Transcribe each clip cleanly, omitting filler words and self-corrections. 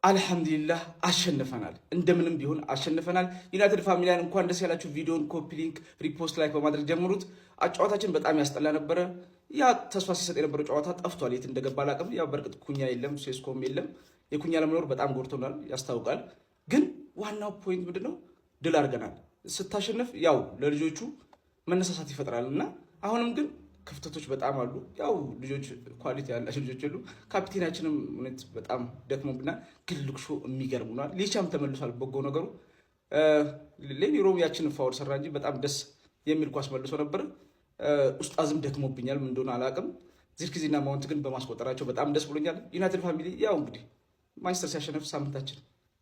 አልহামዱሊላህ አሸንፈናል። እንደምንም ቢሆን አሸንፈናል። ዩናይትድ ፋሚሊያን እንኳን ደስ ያላችሁ። ቪዲዮን ኮፒ ሊንክ፣ ሪፖስት፣ ላይክ በማድረግ ጀምሩት። አጫዋታችን በጣም ያስጠላ ነበረ። ያ ተስፋ ሲሰጥ የነበረው ጨዋታ ጠፍቷል። የት እንደገባ አላውቅም። ያው በርግጥ ኩኛ የለም፣ ሴስኮም የለም። የኩኛ ለመኖር በጣም ጎድቶናል፣ ያስታውቃል። ግን ዋናው ፖይንት ምንድነው? ድል አድርገናል። ስታሸንፍ ያው ለልጆቹ መነሳሳት ይፈጥራል እና አሁንም ግን ክፍተቶች በጣም አሉ። ያው ልጆች ኳሊቲ ያላቸው ልጆች ሁሉ ካፒቴናችንም እውነት በጣም ደክሞብናል። ግን ልክሾ የሚገርም ሆኗል። ሊቻም ተመልሷል። በጎ ነገሩ ሌኒሮም ያችንን ፋውል ሰራ እንጂ በጣም ደስ የሚል ኳስ መልሶ ነበር። ኡስታዝም ደክሞብኛል፣ ምን እንደሆነ አላውቅም። ዚርክዚና ማውንት ግን በማስቆጠራቸው በጣም ደስ ብሎኛል። ዩናይትድ ፋሚሊ ያው እንግዲህ ማንቸስተር ሲያሸነፍ ሳምንታችን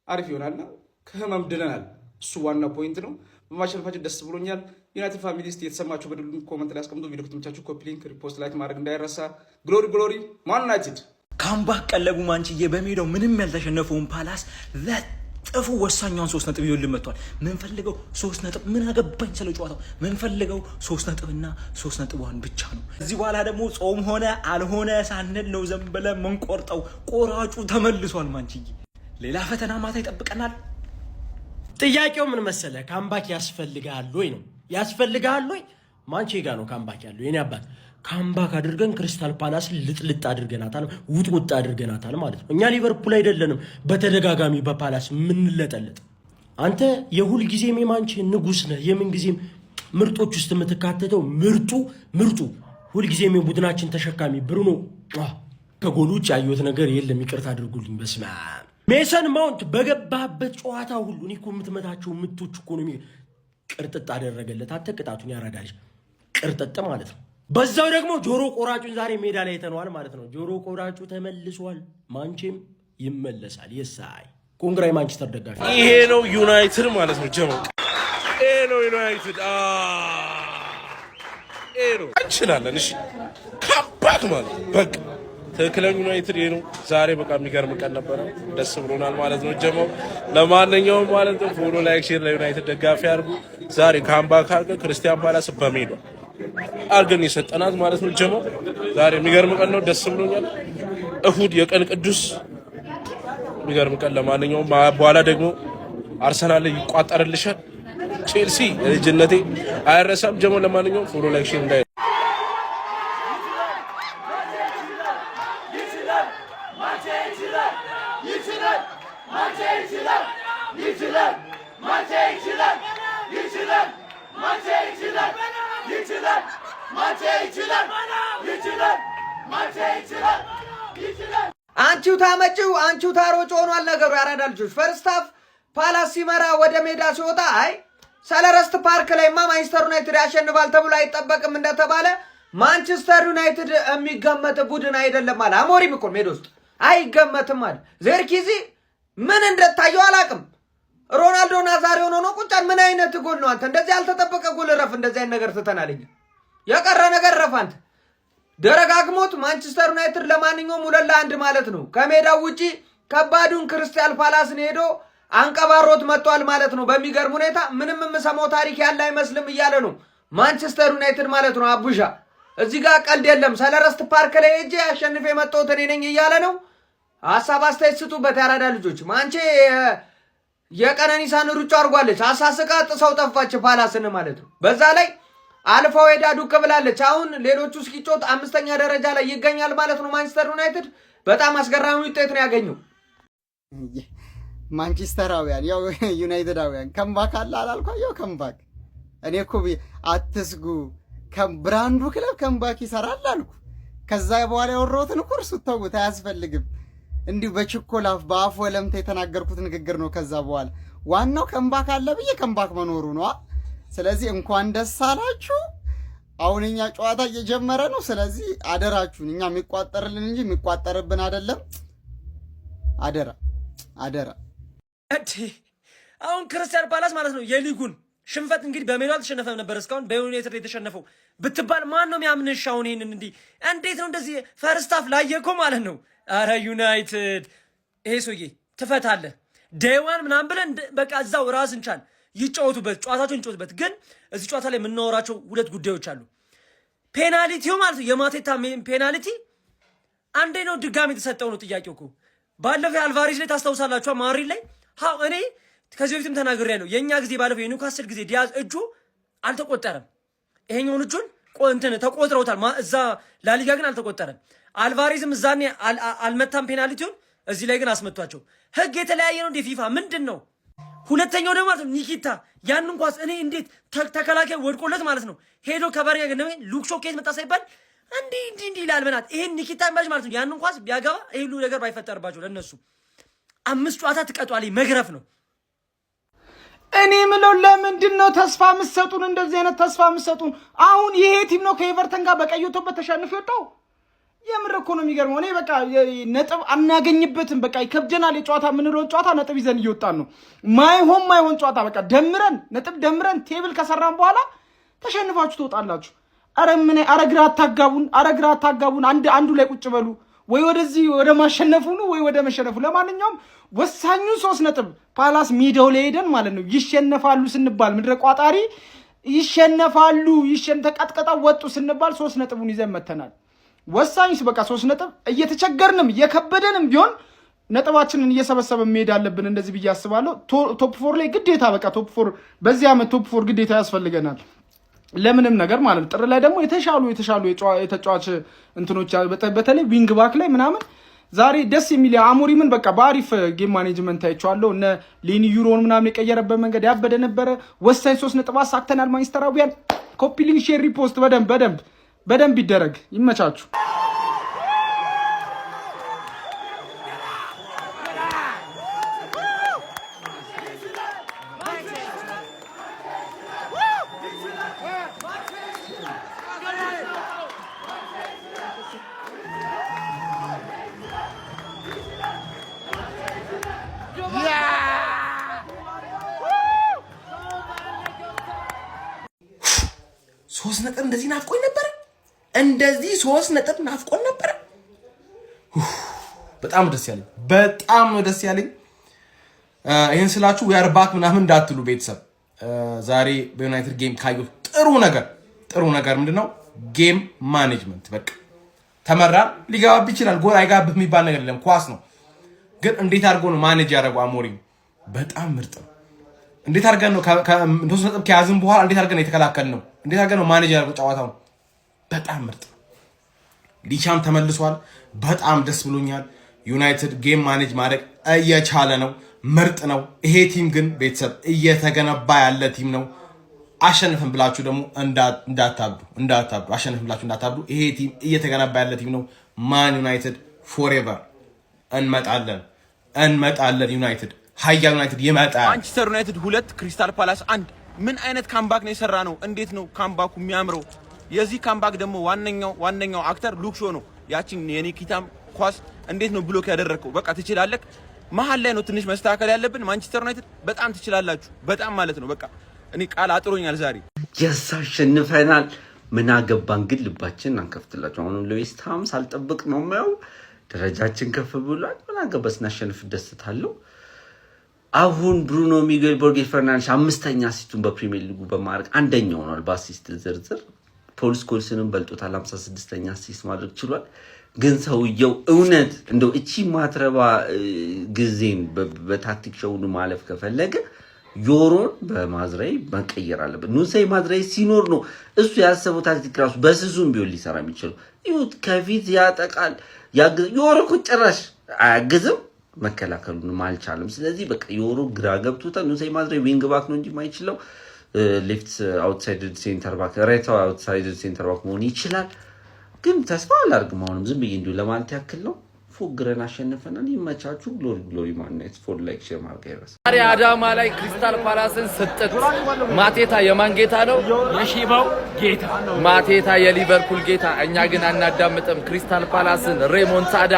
አሪፍ ይሆናልና ከህመም ድነናል። እሱ ዋና ፖይንት ነው። በማሸነፋችን ደስ ብሎኛል። ዩናይትድ ፋሚሊ እስቲ የተሰማችሁ በድሉ ኮመንት ላይ አስቀምጡ። ቪዲዮ ከተመቻችሁ ኮፒ ሊንክ፣ ሪፖስት፣ ላይክ ማድረግ እንዳይረሳ። ግሎሪ ግሎሪ ማን ዩናይትድ። ካምባክ ቀለቡ ማንችዬ በሜዳው ምንም ያልተሸነፈውን ፓላስ ለጥፉ ወሳኛውን 3 ነጥብ ይወል መጥቷል። ምን ፈልገው 3 ነጥብ፣ ምን አገባኝ ስለ ጨዋታው። ምን ፈልገው 3 ነጥብና 3 ነጥቧን ብቻ ነው። እዚህ በኋላ ደግሞ ጾም ሆነ አልሆነ ሳንል ነው ዘንበለ መንቆርጠው። ቆራጩ ተመልሷል። ማንችዬ ሌላ ፈተና ማታ ይጠብቀናል። ጥያቄው ምን መሰለ? ካምባክ ያስፈልጋል ወይ ነው። ያስፈልጋል ወይ? ማንቼ ጋር ነው ካምባክ ያለው። የኔ አባት ካምባክ አድርገን ክሪስታል ፓላስ ልጥልጥ አድርገናታል፣ ውጥውጥ አድርገናታል ማለት ነው። እኛ ሊቨርፑል አይደለንም በተደጋጋሚ በፓላስ ምንለጠለጥ። አንተ የሁል ጊዜም የማንቼ ንጉስ ነህ። የምን ጊዜም ምርጦች ውስጥ የምትካተተው ምርጡ ሁል ጊዜም የቡድናችን ተሸካሚ ብሩኖ። ከጎሉ ውጭ ያየሁት ነገር የለም፣ ይቅርታ አድርጉልኝ። በስመ አብ ሜሰን ማውንት በገባበት ጨዋታ ሁሉ እኔ እኮ የምትመታቸው ምቶች እኮ ነው ቅርጥጥ አደረገለት። አተቅጣቱን ያራዳልሽ ቅርጥጥ ማለት ነው። በዛው ደግሞ ጆሮ ቆራጩን ዛሬ ሜዳ ላይ የተነዋል ማለት ነው። ጆሮ ቆራጩ ተመልሷል፣ ማንቼም ይመለሳል። የሳይ ኮንግራይ ማንቸስተር ደጋፊ ይሄ ነው ዩናይትድ ማለት ነው። ጀመው ይሄ ነው ዩናይትድ። ይሄ ነው እንችላለን። እሺ ካምባክ ማለት በቃ ትክክለኛ ዩናይትድ ይሄ ነው። ዛሬ በቃ የሚገርም ቀን ነበረ። ደስ ብሎናል ማለት ነው። ጀመው ለማንኛውም ማለት ነው ፎሎ፣ ላይክ፣ ሼር ለዩናይትድ ደጋፊ አድርጉ። ዛሬ ካምባክ አድርገን ክርስቲያን ፓላስ በሜዳ አድርገን የሰጠናት ማለት ነው። ጀመው ዛሬ የሚገርም ቀን ነው። ደስ ብሎኛል። እሁድ የቀን ቅዱስ የሚገርም ቀን። ለማንኛውም በኋላ ደግሞ አርሰናል ላይ ይቋጠርልሻል። ቼልሲ ልጅነቴ አይረሳም። ጀመው ለማንኛውም ፎሎ፣ ላይክ፣ ሼር እንዳይ አንቺው ታመጪው አንቺው ታሮጭ ሆኗል ነገሩ። ያራዳ ልጆች ፈርስት ሃፍ ፓላስ ሲመራ ወደ ሜዳ ሲወጣ አይ ሰለረስት ፓርክ ላይማ ማንቸስተር ዩናይትድ ያሸንፋል ተብሎ አይጠበቅም እንደተባለ ማንቸስተር ዩናይትድ የሚገመት ቡድን አይደለም አለ አሞሪም እኮ ሜዳ ውስጥ አይገመትም አለ። ዜርኪዚ ምን እንደታየው አላቅም። ሮናልዶ ናዛሪዮ ነው ቁጫን ምን አይነት ጎል ነው አንተ? እንደዚህ ያልተጠበቀ ጎል ረፍ። እንደዚህ አይነት ነገር ትተናለኝ። የቀረ ነገር ረፍ አንተ። ደረጋግሞት ማንቸስተር ዩናይትድ ለማንኛውም 2-1 ማለት ነው ከሜዳው ውጪ ከባዱን ክሪስታል ፓላስን ሄዶ አንቀባሮት መጥቷል ማለት ነው። በሚገርም ሁኔታ ምንም የምሰማው ታሪክ ያለ አይመስልም እያለ ነው ማንቸስተር ዩናይትድ ማለት ነው። አቡሻ እዚህ ጋር ቀልድ የለም። ሰለረስት ፓርክ ላይ ሄጄ አሸንፌ መጣሁት እኔ ነኝ እያለ ነው። ሐሳብ አስተያየት ስጡበት ያራዳ ልጆች። ማንቼ የቀነኒሳን ሩጫ አድርጓለች። አሳስቃ ጥሰው ጠፋች ፓላስን ማለት ነው። በዛ ላይ አልፋው ሄዳ ዱቅ ብላለች። አሁን ሌሎቹ እስኪጮት 5ኛ ደረጃ ላይ ይገኛል ማለት ነው። ማንቸስተር ዩናይትድ በጣም አስገራሚ ውጤት ነው ያገኘው። ማንቸስተራውያን ያው ዩናይትዳውያን ከምባክ አለ አላልኳየው? ከምባክ እኔ እኮ አትስጉ ብራንዱ ክለብ ከምባክ ይሰራል አልኩ። ከዛ በኋላ ያወራሁትን እኮ እርሱ ተውት፣ አያስፈልግም። እንዲሁ በችኮላ በአፍ ወለምታ የተናገርኩት ንግግር ነው። ከዛ በኋላ ዋናው ከምባክ አለ ብዬ ከምባክ መኖሩ ነው። ስለዚህ እንኳን ደስ አላችሁ። አሁን እኛ ጨዋታ እየጀመረ ነው። ስለዚህ አደራችሁን፣ እኛ የሚቋጠርልን እንጂ የሚቋጠርብን አይደለም። አደራ። አሁን ክርስቲያን ፓላስ ማለት ነው የሊጉን ሽንፈት እንግዲህ በሜዳው አልተሸነፈም ነበር እስካሁን በዩናይትድ የተሸነፈው ብትባል ማን ነው የሚያምንሽ? አሁን ይሄንን እንዴት ነው እንደዚህ ፈርስት ሃፍ ላየኮ ማለት ነው። አረ ዩናይትድ ይሄ ሰውዬ ትፈታለህ ዴዋን ምናምን ብለን በቃ እዛው ራስን ቻል ይጫወቱበት፣ ጨዋታቸውን ይጫወቱበት። ግን እዚህ ጨዋታ ላይ የምናወራቸው ሁለት ጉዳዮች አሉ። ፔናልቲው ማለት ነው የማቴታ ፔናልቲ አንዴ ነው ድጋሚ የተሰጠው ነው ጥያቄው እኮ ባለፈው አልቫሬዝ ላይ ታስታውሳላችሁ ማድሪድ ላይ እኔ ከዚህ በፊትም ተናግሬያለሁ። የኛ ጊዜ ባለፈው የኒውካስል ጊዜ ዲያዝ እጁ አልተቆጠረም። ይሄኛውን እጁን እንትን ተቆጥረውታል። እዛ ላሊጋ ግን አልተቆጠረም። አልቫሬዝም እዛኔ አልመታም ፔናልቲውን፣ እዚህ ላይ ግን አስመቷቸው። ህግ የተለያየ ነው እንደ ፊፋ ምንድን ነው? ሁለተኛው ደግሞ ማለት ነው ኒኪታ ያንን ኳስ እኔ እንዴት ተከላካይ ወድቆለት ማለት ነው ሄዶ ከበሪያ ግን ሉክሾ ኬት መጣ ሳይባል እንዲህ ይላል። በናት ይሄን ኒኪታ ባጅ ማለት ነው ያንን ኳስ ቢያገባ ይሄ ሁሉ ነገር ባይፈጠርባቸው ለነሱ 5 ጨዋታ ትቀጧል። መግረፍ ነው። እኔ ምለው ለምንድን ነው ተስፋ የምትሰጡን? እንደዚህ አይነት ተስፋ የምትሰጡን? አሁን ይሄ ቲም ነው ከኤቨርተን ጋር በቀይ ወጥቶበት ተሸንፎ የወጣው። የምር እኮ ነው የሚገርመው። እኔ በቃ ነጥብ አናገኝበትም። በቃ ይከብደናል። የጨዋታ የምንለውን ጨዋታ ነጥብ ይዘን እየወጣን ነው። ማይሆን ጨዋታ በቃ ደምረን ነጥብ ደምረን ቴብል ከሰራን በኋላ ተሸንፋችሁ ትወጣላችሁ። አረ ግራ አታጋቡን። አንዱ ላይ ቁጭ በሉ። ወይ ወደዚህ ወደ ማሸነፉ ነው ወይ ወደ መሸነፉ። ለማንኛውም ወሳኙን 3 ነጥብ ፓላስ ሜዳው ላይ ሄደን ማለት ነው ይሸነፋሉ ስንባል ምድረ ቋጣሪ ይሸነፋሉ ተቀጥቀጣው ወጡ ስንባል 3 ነጥቡን ይዘን መተናል። ወሳኝስ በቃ 3 ነጥብ እየተቸገርንም እየከበደንም ቢሆን ነጥባችንን እየሰበሰበን መሄድ አለብን። እንደዚህ ብዬ አስባለሁ። ቶፕ 4 ላይ ግዴታ በቃ ቶፕ 4 በዚህ ዓመት ቶፕ 4 ግዴታ ያስፈልገናል ለምንም ነገር ማለት ነው። ጥር ላይ ደግሞ የተሻሉ የተጫዋች እንትኖች በተለይ ዊንግ ባክ ላይ ምናምን ዛሬ ደስ የሚል አሞሪምን በቃ በአሪፍ ጌም ማኔጅመንት አይቼዋለሁ። እነ ሌኒ ዩሮን ምናምን የቀየረበት መንገድ ያበደ ነበረ። ወሳኝ 3 ነጥብ አሳክተናል። ማንቸስተራውያን ኮፒ ሊንክ ሼር ሪፖስት በደንብ ይደረግ። ይመቻችሁ። ሶስት ነጥብ እንደዚህ ናፍቆኝ ነበር። እንደዚህ 3 ነጥብ ናፍቆኝ ነበር። በጣም ደስ ያለኝ ይሄን ስላችሁ we are back ምናምን እንዳትሉ ቤተሰብ። ዛሬ በዩናይትድ ጌም ካየሁት ጥሩ ነገር ምንድነው? ጌም ማኔጅመንት። በቃ ተመራ ሊጋባብ ይችላል፣ ጎል አይጋብህ የሚባል ነገር የለም። ኳስ ነው። ግን እንዴት አድርጎ ነው ማኔጅ ያደረገው አሞሪም? በጣም ምርጥ ነው። እንዴት አድርገን ነው ሶስት ነጥብ ከያዝን በኋላ እንዴት አድርገን ነው የተከላከልነው? እንዴት አድርገን ነው ማኔጅ ያደረገው ጨዋታውን? በጣም ምርጥ ነው። ሊቻም ተመልሷል። በጣም ደስ ብሎኛል። ዩናይትድ ጌም ማኔጅ ማድረግ እየቻለ ነው። ምርጥ ነው። ይሄ ቲም ግን ቤተሰብ እየተገነባ ያለ ቲም ነው። አሸንፈን ብላችሁ ደግሞ እንዳታብዱ። አሸንፈን ብላችሁ እንዳታብዱ። ይሄ ቲም እየተገነባ ያለ ቲም ነው። ማን ዩናይትድ ፎሬቨር። እንመጣለን። ዩናይትድ ሀያ ዩናይትድ ይመጣል። ማንቸስተር ዩናይትድ 2 ክሪስታል ፓላስ 1። ምን አይነት ካምባክ ነው የሰራ ነው? እንዴት ነው ካምባኩ የሚያምረው? የዚህ ካምባክ ደግሞ ዋነኛው አክተር ሉክ ሾ ነው። ያቺን የኒኪታም ኳስ እንዴት ነው ብሎክ ያደረከው? በቃ ትችላለህ። መሀል ላይ ነው ትንሽ መስተካከል ያለብን። ማንቸስተር ዩናይትድ በጣም ትችላላችሁ፣ በጣም ማለት ነው። በቃ እኔ ቃል አጥሮኛል ዛሬ። አሸንፈናል። ምን አገባን ግን ልባችን አንከፍትላችሁ። አሁን ለዌስት ሃም ሳልጠብቅ ነው የማየው። ደረጃችን ከፍ ብሏል። ምን አገባ ስናሸንፍ ደስታለሁ። አሁን ብሩኖ ሚጌል ቦርጌ ፈርናንዴዝ 5ኛ አሲስቱን በፕሪሚየር ሊጉ በማድረግ አንደኛው ሆኗል በአሲስት ዝርዝር። ፖል ስኮልስንም በልጦታል። 56ኛ አሲስት ማድረግ ችሏል። ግን ሰውየው እውነት እንደው እቺ ማትረባ ጊዜን በታክቲክ ሸውኑ ማለፍ ከፈለገ ዮሮን በማዝራይ መቀየር አለበት። ኑሳይ ማዝራይ ሲኖር ነው እሱ ያሰበው ታክቲክ ራሱ በስሱም ቢሆን ሊሰራ የሚችለው። ይሁት ከፊት ያጠቃል ያግዝ። ዮሮ እኮ ጭራሽ አያግዝም፣ መከላከሉንም አልቻለም። ስለዚህ በቃ ዮሮ ግራ ገብቶታል። ኑሳይ ማዝራይ ዊንግ ባክ ነው እንጂ የማይችለው ሌፍት አውትሳይድ ሴንተር ባክ፣ ራይት አውትሳይድ ሴንተር ባክ መሆን ይችላል። ግን ተስፋ አላርግም። አሁንም ዝም ብዬ እንዲሁ ለማለት ያክል ነው። ፎግረን አሸንፈናል። ይመቻችሁ። ግሎሪ ማንነት ፎር ላይክ ሼር ማድረግ አይረሳ። ዛሬ አዳማ ላይ ክሪስታል ፓላስን ስጥት። ማቴታ የማን ጌታ ነው? የሺባው ጌታ። ማቴታ የሊቨርፑል ጌታ። እኛ ግን አናዳምጥም። ክሪስታል ፓላስን ሬሞንታዳ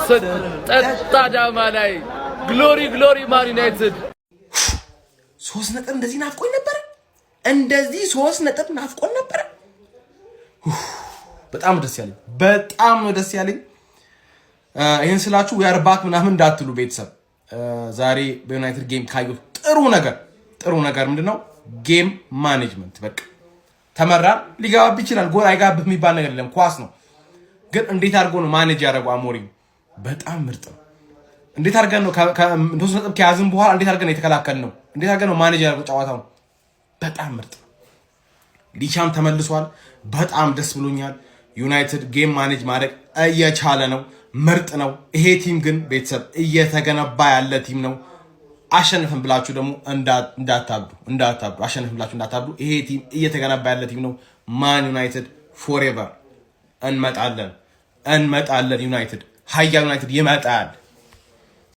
ስጥት። አዳማ ላይ ግሎሪ ማን ዩናይትድ። 3 ነጥብ እንደዚህ ናፍቆኝ ነበር። እንደዚህ 3 ነጥብ ናፍቆኝ ነበር። በጣም ደስ ያለኝ ይሄን ስላችሁ we are back ምናምን እንዳትሉ ቤተሰብ። ዛሬ በዩናይትድ ጌም ካየሁት ጥሩ ነገር ምንድነው? ጌም ማኔጅመንት። በቃ ተመራ ሊጋባብ ይችላል፣ ጎል አይጋብህ የሚባል ነገር የለም። ኳስ ነው። ግን እንዴት አድርጎ ነው ማኔጅ ያደረገው አሞሪም? በጣም ምርጥ ነው። እንዴት አድርገን ነው ሶስት ነጥብ ከያዝን በኋላ እንዴት አድርገን ነው የተከላከልነው? እንዴት አድርገን ነው ማኔጅ ያደረገው ጨዋታው? በጣም ምርጥ ነው። ሊቻም ተመልሷል። በጣም ደስ ብሎኛል። ዩናይትድ ጌም ማኔጅ ማድረግ እየቻለ ነው። ምርጥ ነው። ይሄ ቲም ግን ቤተሰብ እየተገነባ ያለ ቲም ነው። አሸንፈን ብላችሁ ደግሞ እንዳታብዱ። አሸንፈን ብላችሁ እንዳታብዱ። ይሄ ቲም እየተገነባ ያለ ቲም ነው። ማን ዩናይትድ ፎሬቨር እንመጣለን። ዩናይትድ ሀያ ዩናይትድ ይመጣል።